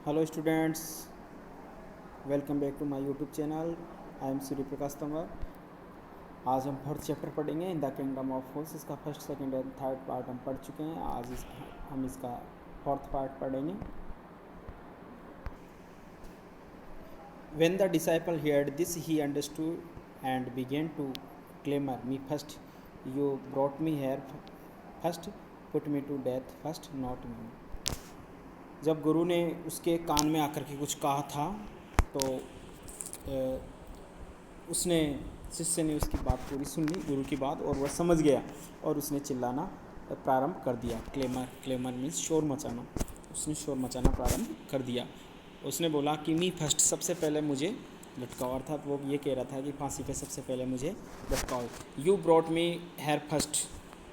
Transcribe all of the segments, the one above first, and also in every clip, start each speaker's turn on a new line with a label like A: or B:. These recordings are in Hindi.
A: Hello students, welcome back to my YouTube channel. I am Surya Prakash Tanwar. आज हम फोर्थ चैप्टर पढ़ेंगे in the kingdom of force. इसका first second and third part हम पढ़ चुके हैं। हम इसका फोर्थ पार्ट पढ़ेंगे। When the disciple heard this, he understood and began to clamor, "Me first! You brought me here first, put me to death first, not me." जब गुरु ने उसके कान में आकर के कुछ कहा था तो उसने शिष्य ने उसकी बात पूरी सुन ली, गुरु की बात, और वह समझ गया और उसने चिल्लाना प्रारंभ कर दिया। क्लेमर मीन्स शोर मचाना। उसने शोर मचाना प्रारंभ कर दिया। उसने बोला कि मी फर्स्ट, सबसे पहले मुझे लटकाओ। अर्थात वो ये कह रहा था कि फांसी पे सबसे पहले मुझे लटकाओ। You brought me here first,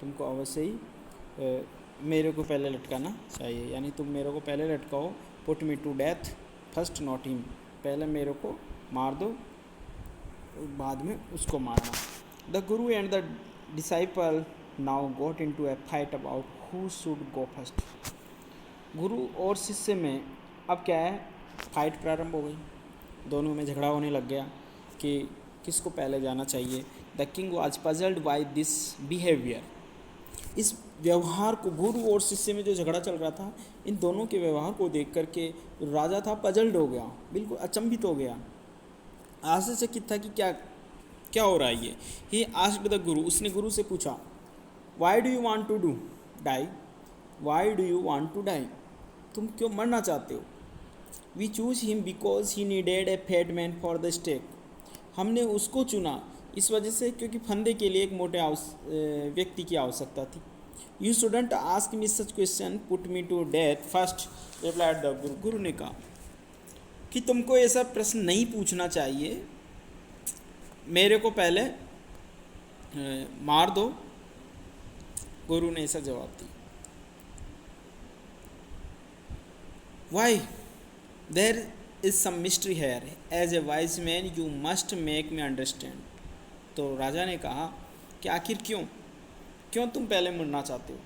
A: तुमको अवश्य ही मेरे को पहले लटकाना चाहिए, यानी तुम मेरे को पहले लटकाओ। Put me to death first not him, पहले मेरे को मार दो, बाद में उसको मारना। The guru and the disciple now got into a fight about who should go first. गुरु और शिष्य में अब क्या है, फाइट प्रारंभ हो गई। दोनों में झगड़ा होने लग गया कि किसको पहले जाना चाहिए। The king was puzzled by this behaviour. इस व्यवहार को, गुरु और शिष्य में जो झगड़ा चल रहा था, इन दोनों के व्यवहार को देख करके राजा था पजल्ड हो गया, बिल्कुल अचंभित हो गया, आश्चर्यचकित था कि क्या क्या हो रहा है ये। ही आस्क्ड द गुरु, उसने गुरु से पूछा, why do you want to do die, why do you want to die, तुम क्यों मरना चाहते हो। We choose him because he needed a fat man for the stake, हमने उसको चुना इस वजह से क्योंकि फंदे के लिए एक मोटे व्यक्ति की आवश्यकता थी। You shouldn't ask me such question, put me to death first, replied the guru. गुरु ने कहा कि तुमको ऐसा प्रश्न नहीं पूछना चाहिए, मेरे को पहले मार दो। गुरु ने ऐसा जवाब दिया। Why there is some mystery here, as a wise man you must make me understand. तो राजा ने कहा कि आखिर क्यों क्यों तुम पहले मरना चाहते हो,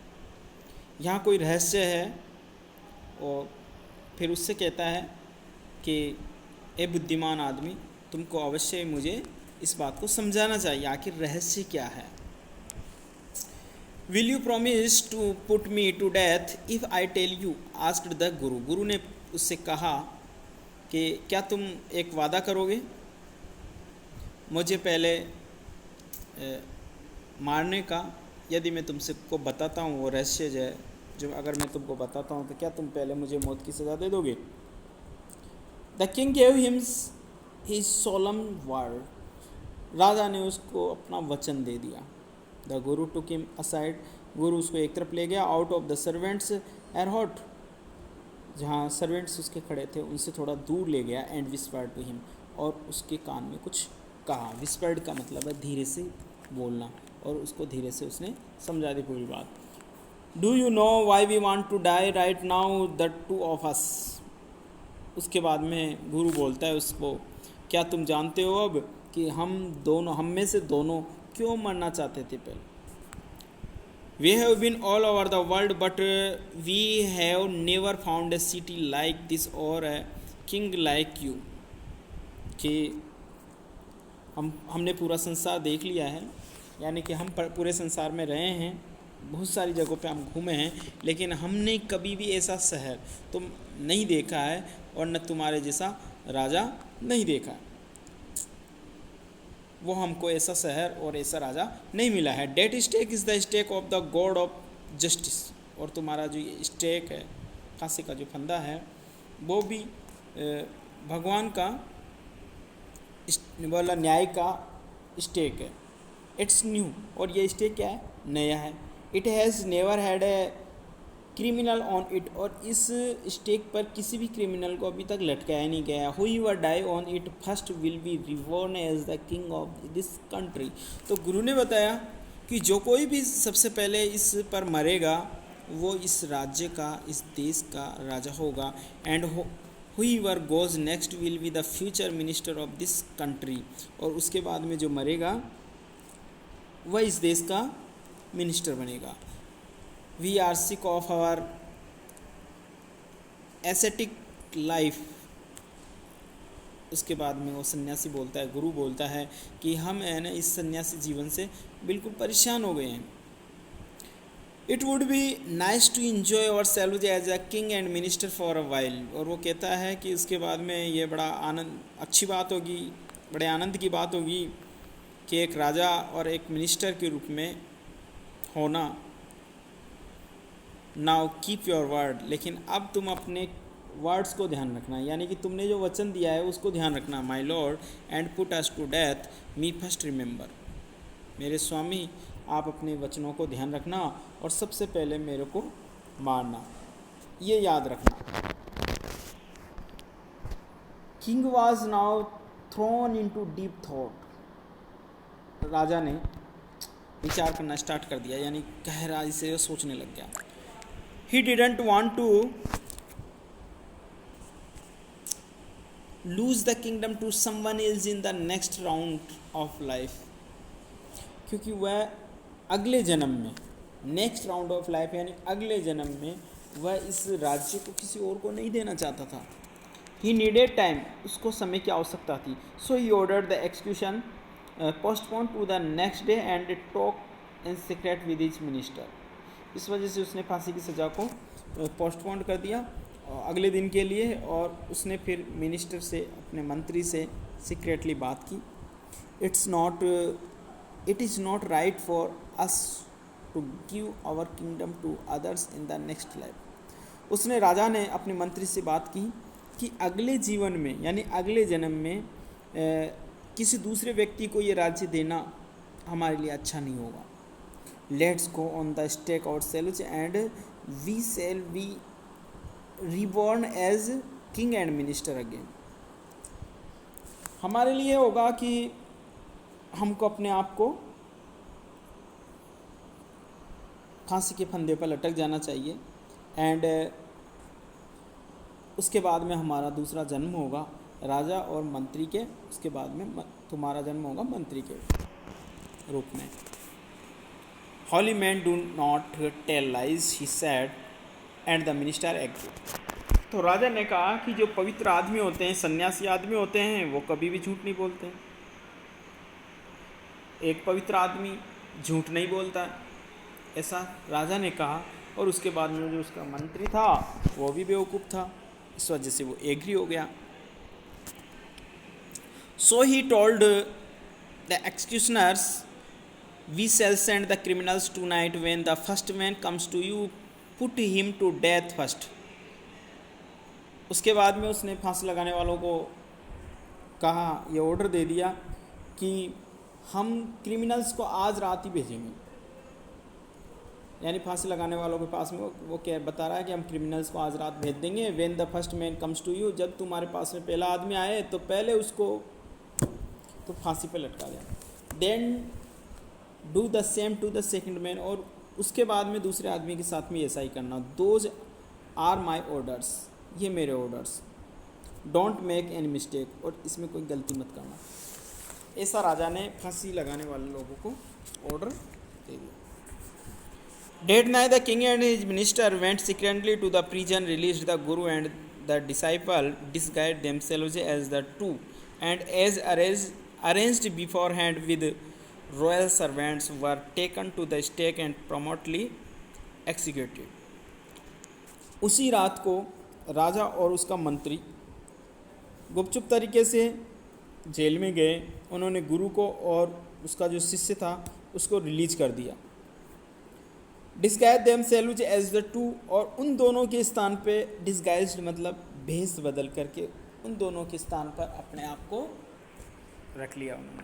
A: यहाँ कोई रहस्य है। और फिर उससे कहता है कि ए बुद्धिमान आदमी, तुमको अवश्य मुझे इस बात को समझाना चाहिए, आखिर रहस्य क्या है। Will you promise to put me to death if I tell you, asked the guru. गुरु ने उससे कहा कि क्या तुम एक वादा करोगे मुझे पहले मारने का, यदि मैं तुमसे को बताता हूँ वो रहस्य है, जो अगर मैं तुमको बताता हूँ तो क्या तुम पहले मुझे मौत की सज़ा दे दोगे। The king gave him his solemn word, राजा ने उसको अपना वचन दे दिया। The Guru took him aside, गुरु उसको एक तरफ ले गया। Out of the servants air hot, जहाँ सर्वेंट्स उसके खड़े थे उनसे थोड़ा दूर ले गया। एंड विस्पर्ड टू हिम, और उसके कान में कुछ कहा। विस्पर्ड का मतलब है धीरे से बोलना, और उसको धीरे से उसने समझा दी पूरी बात। Do you know why we want to die right now the two of us. उसके बाद में गुरु बोलता है उसको, क्या तुम जानते हो अब कि हम में से दोनों क्यों मरना चाहते थे पहले। We have been all over the world but we have never found a city like this और ए किंग लाइक यू। कि हमने पूरा संसार देख लिया है, यानी कि हम पूरे संसार में रहे हैं, बहुत सारी जगहों पे हम घूमे हैं, लेकिन हमने कभी भी ऐसा शहर तो नहीं देखा है और न तुम्हारे जैसा राजा नहीं देखा है। वो हमको ऐसा शहर और ऐसा राजा नहीं मिला है। That stake is the stake of the god of justice, और तुम्हारा जो स्टेक है, फांसी का जो फंदा है, वो भी भगवान का बोला न्याय का स्टेक है। इट्स न्यू, और ये स्टेक क्या है, नया है। It has never had a criminal on it, और इस स्टेक पर किसी भी क्रिमिनल को अभी तक लटकाया नहीं गया। Whoever die on it first will be reborn as the king of this country. तो गुरु ने बताया कि जो कोई भी सबसे पहले इस पर मरेगा वो इस राज्य का, इस देश का राजा होगा। And whoever goes next will be the future minister of this country, और उसके बाद में जो मरेगा वह इस देश का मिनिस्टर बनेगा। We are sick of our ascetic life. उसके बाद में वो सन्यासी बोलता है, गुरु बोलता है कि हम है ना इस सन्यासी जीवन से बिल्कुल परेशान हो गए हैं। It would be nice to enjoy ourselves as a king and minister for a while. और वो कहता है कि उसके बाद में ये बड़ा आनंद अच्छी बात होगी, बड़े आनंद की बात होगी कि एक राजा और एक मिनिस्टर के रूप में होना। नाउ कीप योर वर्ड, लेकिन अब तुम अपने वर्ड्स को ध्यान रखना, यानी कि तुमने जो वचन दिया है उसको ध्यान रखना। My lord and put us to death me first remember. मेरे स्वामी, आप अपने वचनों को ध्यान रखना और सबसे पहले मेरे को मारना, ये याद रखना। King was now thrown into deep thought. राजा ने विचार करना स्टार्ट कर दिया, यानी गहराई से सोचने लग गया। He didn't want to lose the kingdom to someone else in the next round of life, क्योंकि वह अगले जन्म में, नेक्स्ट राउंड ऑफ लाइफ यानी अगले जन्म में, वह इस राज्य को किसी और को नहीं देना चाहता था। ही नीडेड टाइम, उसको समय की आवश्यकता थी। So he ordered the execution postpone to the next day and talk in secret with his minister. इस वजह से उसने फांसी की सज़ा को पोस्टपोन कर दिया अगले दिन के लिए, और उसने फिर मिनिस्टर से, अपने मंत्री से सीक्रेटली बात की। It is not right for us to give our kingdom to others in the next life. उसने, राजा ने अपने मंत्री से बात की कि अगले जीवन में यानी अगले जन्म में किसी दूसरे व्यक्ति को ये राज्य देना हमारे लिए अच्छा नहीं होगा। Let's go on the stake ourselves and we shall be reborn as king and minister again. हमारे लिए होगा कि हमको अपने आप को फांसी के फंदे पर लटक जाना चाहिए, एंड उसके बाद में हमारा दूसरा जन्म होगा राजा और मंत्री के। उसके बाद में तुम्हारा जन्म होगा मंत्री के रूप में। Holy man do not tell lies, he said, and the minister agreed. तो राजा ने कहा कि जो पवित्र आदमी होते हैं, सन्यासी आदमी होते हैं, वो कभी भी झूठ नहीं बोलते हैं। एक पवित्र आदमी झूठ नहीं बोलता, ऐसा राजा ने कहा। और उसके बाद में जो उसका मंत्री था वो भी बेवकूफ़ था, इस वजह से वो एग्री हो गया। So he told the executioners, we shall send the criminals tonight, when the first man comes to you put him to death first. उसके बाद में उसने फांसी लगाने वालों को कहा, ये ऑर्डर दे दिया कि हम क्रिमिनल्स को आज रात ही भेजेंगे। यानी फांसी लगाने वालों के पास में वो क्या बता रहा है कि हम क्रिमिनल्स को आज रात भेज देंगे। When the first man comes to you, जब तुम्हारे पास में पहला आदमी आए तो पहले उसको तो फांसी पे लटका दें। Then do the same to the second man, और उसके बाद में दूसरे आदमी के साथ में ऐसा ही करना। दोज आर माई ऑर्डर्स, ये मेरे orders. Don't make any mistake, और इसमें कोई गलती मत करना। ऐसा राजा ने फांसी लगाने वाले लोगों को ऑर्डर दे दिया। That night the king and his minister went secretly to the prison, released the guru and the disciple, disguised themselves as the two, and as arranged beforehand with royal servants, were taken to the stake and promptly executed. उसी रात को राजा और उसका मंत्री गुपचुप तरीके से जेल में गए। उन्होंने गुरु को और उसका जो शिष्य था उसको रिलीज कर दिया। Disguise themselves as the two, और उन दोनों के स्थान पे, डिस्गाइज्ड मतलब भेष बदल करके, उन दोनों के स्थान पर अपने आप को रख लिया उन्होंने।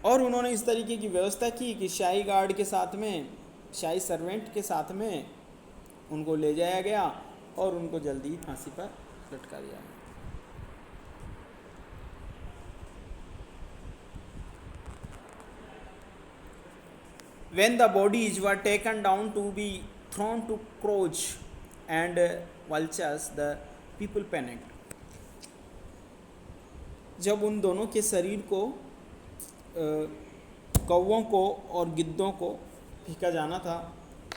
A: और उन्होंने इस तरीके की व्यवस्था की कि शाही गार्ड के साथ में, शाही सर्वेंट के साथ में उनको ले जाया गया और उनको जल्दी ही फांसी पर लटका दिया गया। When the bodies were taken down to be thrown to crows and vultures, the people panicked. जब उन दोनों के शरीर को कौवों को और गिद्धों को फेंका जाना था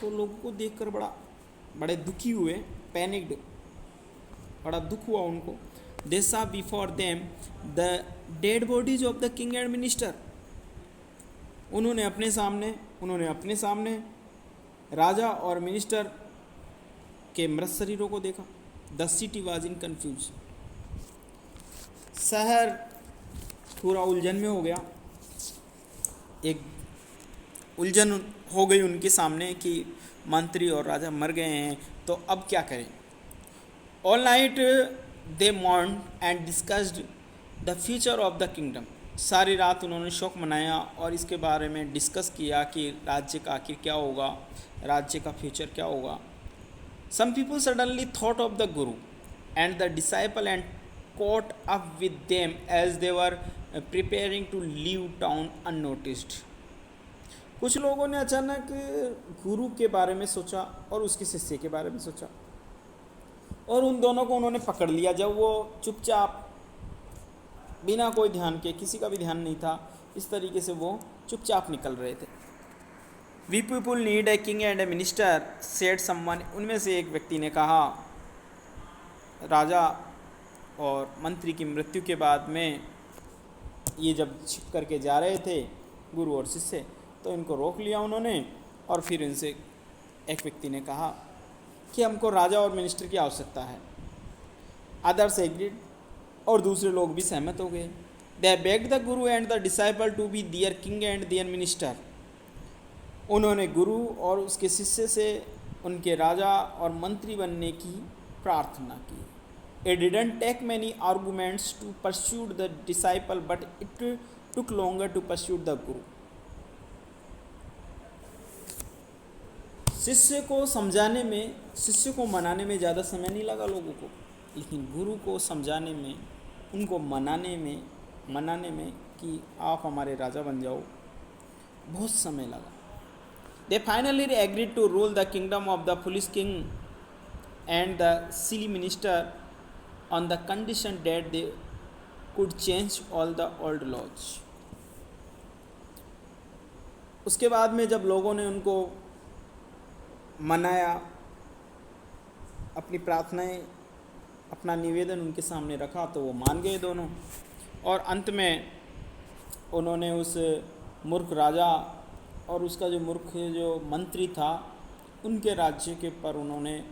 A: तो लोगों को देखकर बड़े दुखी हुए, पैनिक्ड। बड़ा दुख हुआ उनको। दे saw before them the dead bodies of the king and minister. उन्होंने अपने सामने राजा और मिनिस्टर के मृत शरीरों को देखा। The city was in confuse. शहर पूरा उलझन में हो गया। एक उलझन हो गई उनके सामने कि मंत्री और राजा मर गए हैं, तो अब क्या करें। All night they mourn and discussed the future of the kingdom. सारी रात उन्होंने शोक मनाया और इसके बारे में डिस्कस किया कि राज्य का आखिर क्या होगा, राज्य का फ्यूचर क्या होगा। Some people suddenly thought of the guru and the disciple and caught up with them as they were preparing to leave town unnoticed। कुछ लोगों ने अचानक गुरु के बारे में सोचा और उसके शिष्य के बारे में सोचा, और उन दोनों को उन्होंने पकड़ लिया जब वो चुपचाप बिना कोई ध्यान के, किसी का भी ध्यान नहीं था, इस तरीके से वो चुपचाप निकल रहे थे। We people need a king and a minister said someone. उनमें से एक व्यक्ति ने कहा, राजा और मंत्री की मृत्यु के बाद में ये जब छिप करके जा रहे थे गुरु और शिष्य, तो इनको रोक लिया उन्होंने, और फिर इनसे एक व्यक्ति ने कहा कि हमको राजा और मिनिस्टर की आवश्यकता है। अदर्स एग्रीड, और दूसरे लोग भी सहमत हो गए। They begged the guru and the disciple to be their king and their minister. उन्होंने गुरु और उसके शिष्य से उनके राजा और मंत्री बनने की प्रार्थना की। It didn't take many arguments to pursue the disciple, but it took longer to pursue the guru। शिष्य को समझाने में, शिष्य को मनाने में ज़्यादा समय नहीं लगा लोगों को, लेकिन गुरु को समझाने में, उनको मनाने में कि आप हमारे राजा बन जाओ, बहुत समय लगा। They finally agreed to rule the kingdom of the foolish king and the silly minister on the condition that they could change all the old laws। उसके बाद में जब लोगों ने उनको मनाया, अपनी प्रार्थनाएं, अपना निवेदन उनके सामने रखा, तो वो मान गए दोनों। और अंत में उन्होंने उस मूर्ख राजा और उसका जो मंत्री था, उनके राज्य के पर उन्होंने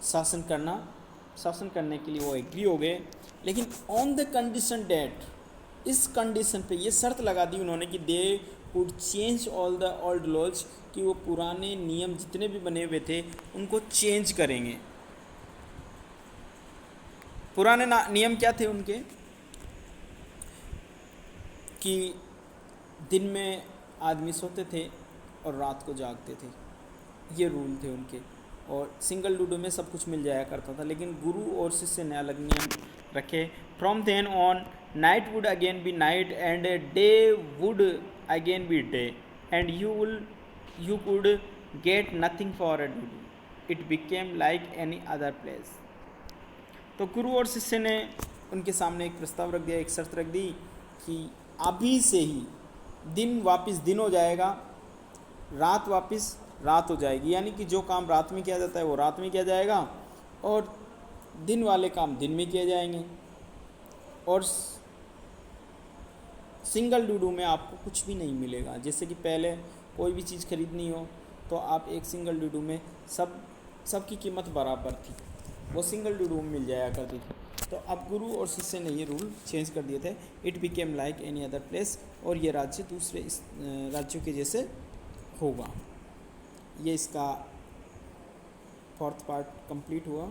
A: शासन करने के लिए वो एग्री हो गए। लेकिन ऑन द कंडीशन डेट, इस कंडीशन पे ये शर्त लगा दी उन्होंने कि they would change all the old laws, कि वो पुराने नियम जितने भी बने हुए थे उनको चेंज करेंगे। पुराने नियम क्या थे उनके, कि दिन में आदमी सोते थे और रात को जागते थे, ये रूल थे उनके, और सिंगल डूडो में सब कुछ मिल जाया करता था। लेकिन गुरु और शिष्य ने अलग नियम रखे। From then on night would again be night and day would again be day, and you could get nothing for a dodo, it became like any other place. तो गुरु और शिष्य ने उनके सामने एक प्रस्ताव रख दिया, एक शर्त रख दी कि अभी से ही दिन वापस दिन हो जाएगा, रात वापस रात हो जाएगी। यानी कि जो काम रात में किया जाता है वो रात में किया जाएगा, और दिन वाले काम दिन में किए जाएंगे। और सिंगल डूडू में आपको कुछ भी नहीं मिलेगा। जैसे कि पहले कोई भी चीज़ खरीदनी हो तो आप एक सिंगल डूडू में सबकी कीमत बराबर थी, वो सिंगल डूडू में मिल जाया करती थी। तो अब गुरु और शिष्य ने ये रूल चेंज कर दिए थे। It became like any other place, और ये राज्य दूसरे राज्यों के जैसे होगा। ये इसका 4th पार्ट कंप्लीट हुआ।